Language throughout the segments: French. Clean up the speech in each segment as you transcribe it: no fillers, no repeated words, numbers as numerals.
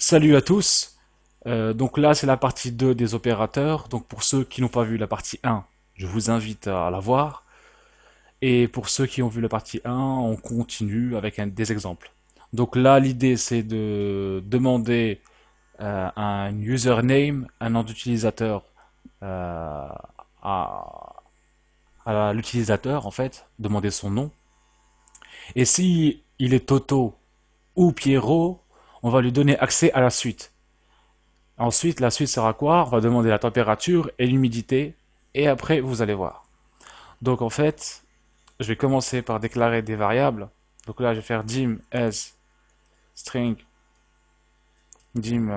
Salut à tous. Donc là, c'est la partie 2 des opérateurs. Donc pour ceux qui n'ont pas vu la partie 1, je vous invite à la voir. Et pour ceux qui ont vu la partie 1, on continue avec des exemples. Donc là, l'idée, c'est de demander un username, un nom d'utilisateur euh, à, à l'utilisateur, en fait, demander son nom. Et si il est Toto ou Pierrot, on va lui donner accès à la suite. Ensuite, la suite sera quoi? On va demander la température et l'humidité. Et après, vous allez voir. Donc en fait, je vais commencer par déclarer des variables. Donc là, je vais faire dim as string. Dim,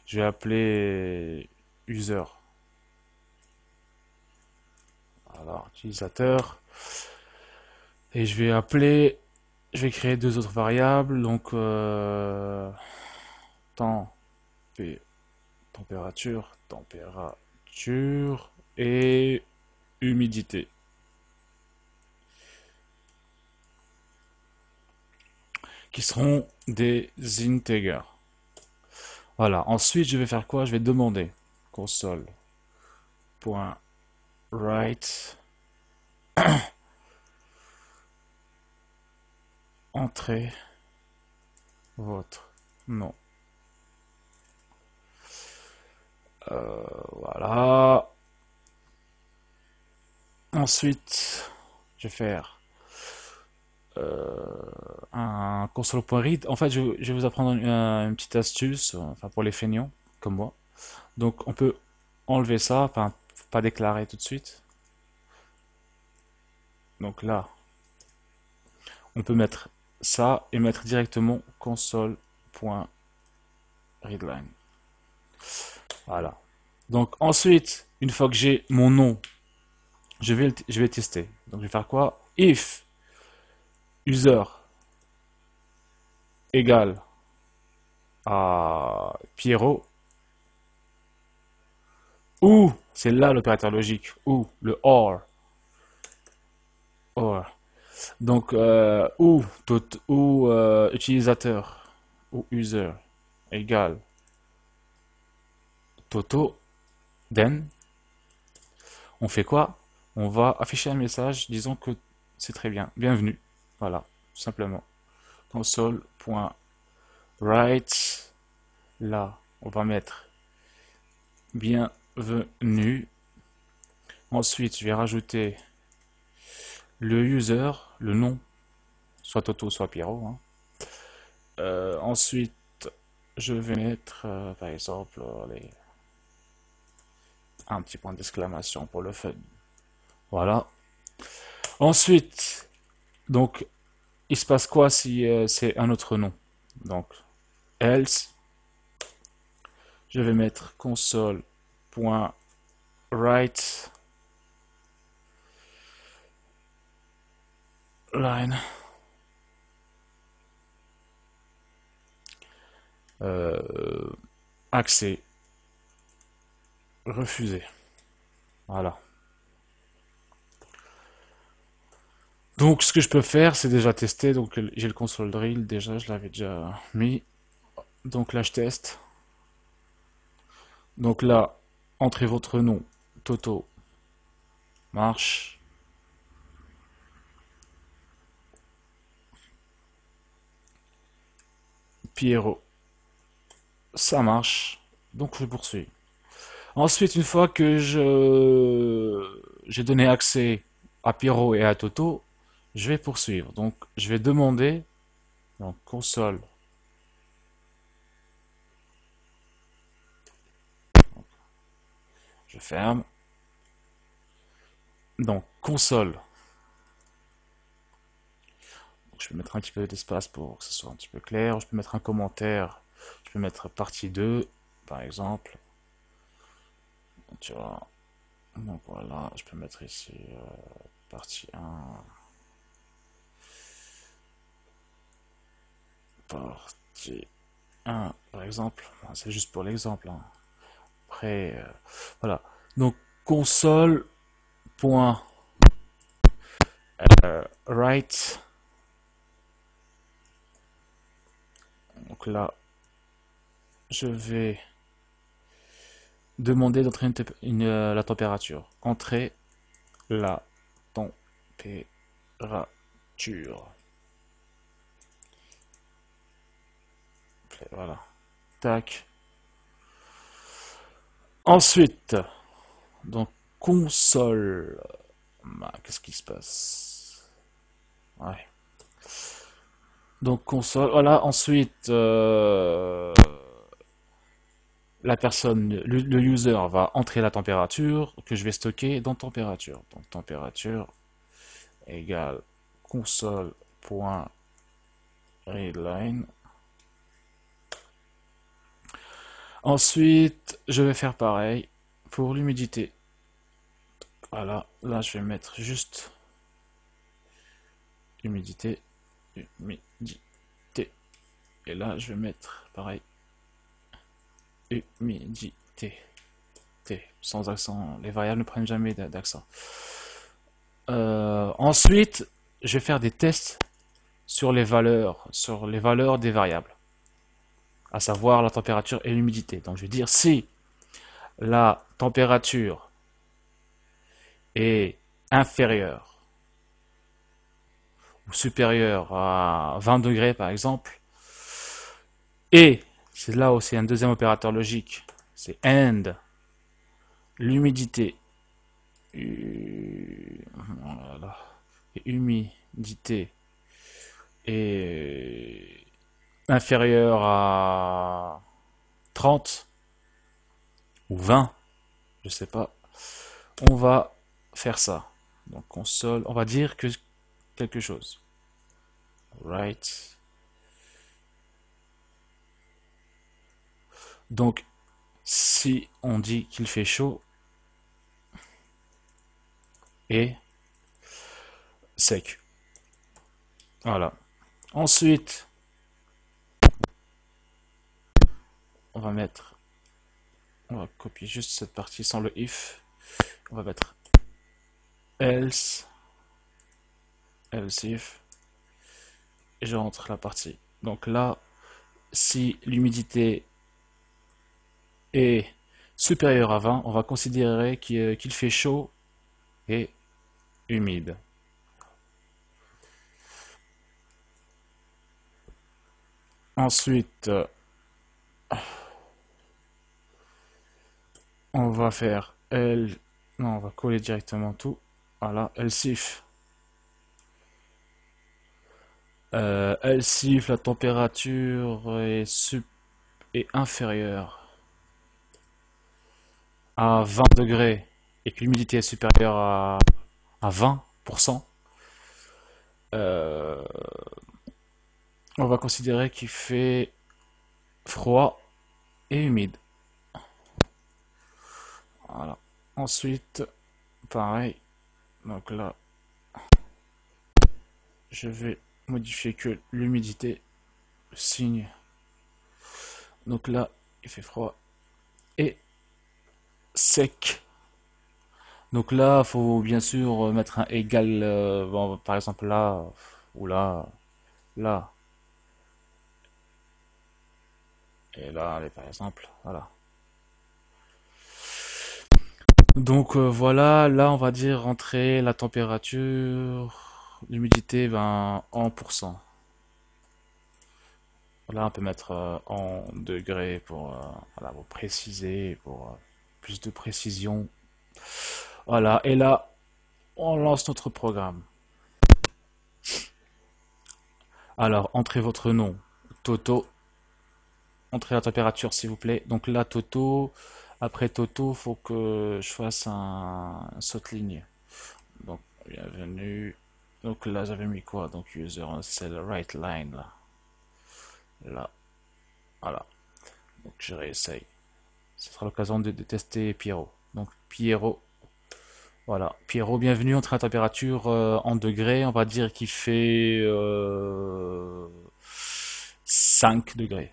je vais appeler user. Voilà, utilisateur. Et je vais créer deux autres variables. Donc, temps, température et humidité, qui seront des integers. Voilà. Ensuite, je vais faire quoi? Je vais demander console.write entrez votre nom. Voilà. Ensuite, je vais faire un console.read. En fait, je vais vous apprendre une petite astuce, enfin pour les feignants comme moi. Donc, on peut enlever ça, enfin, pas déclarer tout de suite. Donc là, on peut mettre ça et mettre directement console.readline. Voilà. Donc ensuite, une fois que j'ai mon nom, je vais tester. Donc je vais faire quoi? If user égale à Pierrot, ou, c'est là l'opérateur logique, ou le or. Donc, utilisateur, ou user égale Toto, then, on fait quoi? On va afficher un message disant que c'est très bien, bienvenue. Voilà, tout simplement. Console.write, là, on va mettre bienvenue. Ensuite, je vais rajouter le user, le nom, soit Toto, soit Pierrot, hein. Ensuite, je vais mettre, par exemple, un petit point d'exclamation pour le fun. Voilà. Ensuite, donc, il se passe quoi si c'est un autre nom? Donc, else, je vais mettre console.write line accès refusé. Voilà. Donc ce que je peux faire, c'est déjà tester. Donc j'ai le console drill déjà, je l'avais déjà mis. Donc là je teste. Donc là, entrez votre nom, Toto, marche. Pierrot, ça marche. Donc je poursuis. Ensuite, une fois que j'ai donné accès à Pierrot et à Toto, je vais poursuivre. Donc je vais demander, donc console, je ferme. Donc console, je peux mettre un petit peu d'espace pour que ce soit un petit peu clair. Je peux mettre un commentaire. Je peux mettre partie 2, par exemple. Tu vois. Donc voilà, je peux mettre ici partie 1, partie 1, par exemple. C'est juste pour l'exemple, hein. Après, voilà. Donc console.write. Donc là, je vais demander d'entrer la température. Entrer la température. Voilà. Tac. Ensuite, donc console. Qu'est-ce qui se passe? Ouais. Donc console. Voilà. Ensuite, la personne, le user va entrer la température que je vais stocker dans température. Donc température égale console.readline. Ensuite, je vais faire pareil pour l'humidité. Voilà, là je vais mettre juste humidité, humidité. Et là je vais mettre pareil, humidité. Sans accent, les variables ne prennent jamais d'accent. Ensuite, je vais faire des tests sur les valeurs des variables, à savoir la température et l'humidité. Donc je vais dire si la température est inférieure ou supérieure à 20 degrés par exemple, et c'est là où c'est un deuxième opérateur logique, c'est AND, l'humidité, voilà, et humidité est inférieure à 30 ou 20, je sais pas, on va faire ça. Donc console, on va dire que quelque chose. Right. Donc si on dit qu'il fait chaud et sec. Voilà. Ensuite, on va mettre, on va copier juste cette partie sans le if. On va mettre else, else if, et je rentre la partie. Donc là, si l'humidité est supérieure à 20, on va considérer qu'il fait chaud et humide. Ensuite, on va faire non, on va coller directement tout. Voilà, else if. Else if la température est inférieure à 20 degrés et que l'humidité est supérieure à 20%, euh, on va considérer qu'il fait froid et humide. Voilà. Ensuite, pareil. Donc là, je vais modifier que l'humidité, le signe. Donc là, il fait froid et sec. Donc là, faut bien sûr mettre un égal, bon, par exemple là, ou là, là, et là, allez, par exemple, voilà. Donc voilà, là on va dire rentrer la température, l'humidité ben, en pourcent. Là on peut mettre en degrés voilà, pour préciser, pour plus de précision. Voilà, et là on lance notre programme. Alors entrez votre nom, Toto, entrez la température s'il vous plaît. Donc là Toto, après Toto, faut que je fasse un saute-ligne. Donc bienvenue. Donc là j'avais mis quoi? Donc user, c'est le right line là. Là, voilà. Donc je réessaye. Ce sera l'occasion de tester Pierrot. Donc Pierrot, voilà. Pierrot, bienvenue, entre la température en degrés. On va dire qu'il fait 5 degrés.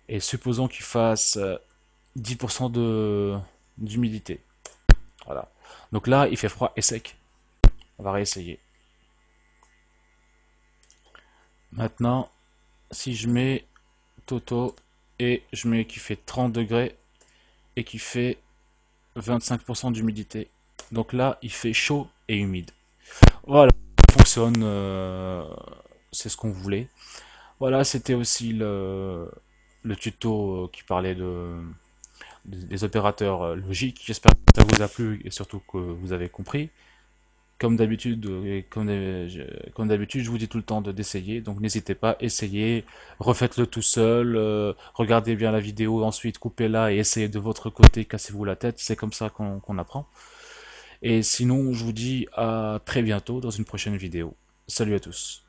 Et supposons qu'il fasse 10% d'humidité. Voilà. Donc là, il fait froid et sec. On va réessayer. Maintenant, si je mets Toto et je mets qui fait 30 degrés et qui fait 25% d'humidité. Donc là, il fait chaud et humide. Voilà, ça fonctionne, c'est ce qu'on voulait. Voilà, c'était aussi le tuto qui parlait des opérateurs logiques. J'espère que ça vous a plu et surtout que vous avez compris. Comme d'habitude, comme d'habitude, je vous dis tout le temps d'essayer, donc n'hésitez pas, essayez, refaites-le tout seul, regardez bien la vidéo, ensuite coupez-la et essayez de votre côté, cassez-vous la tête, c'est comme ça qu'on apprend. Et sinon, je vous dis à très bientôt dans une prochaine vidéo. Salut à tous.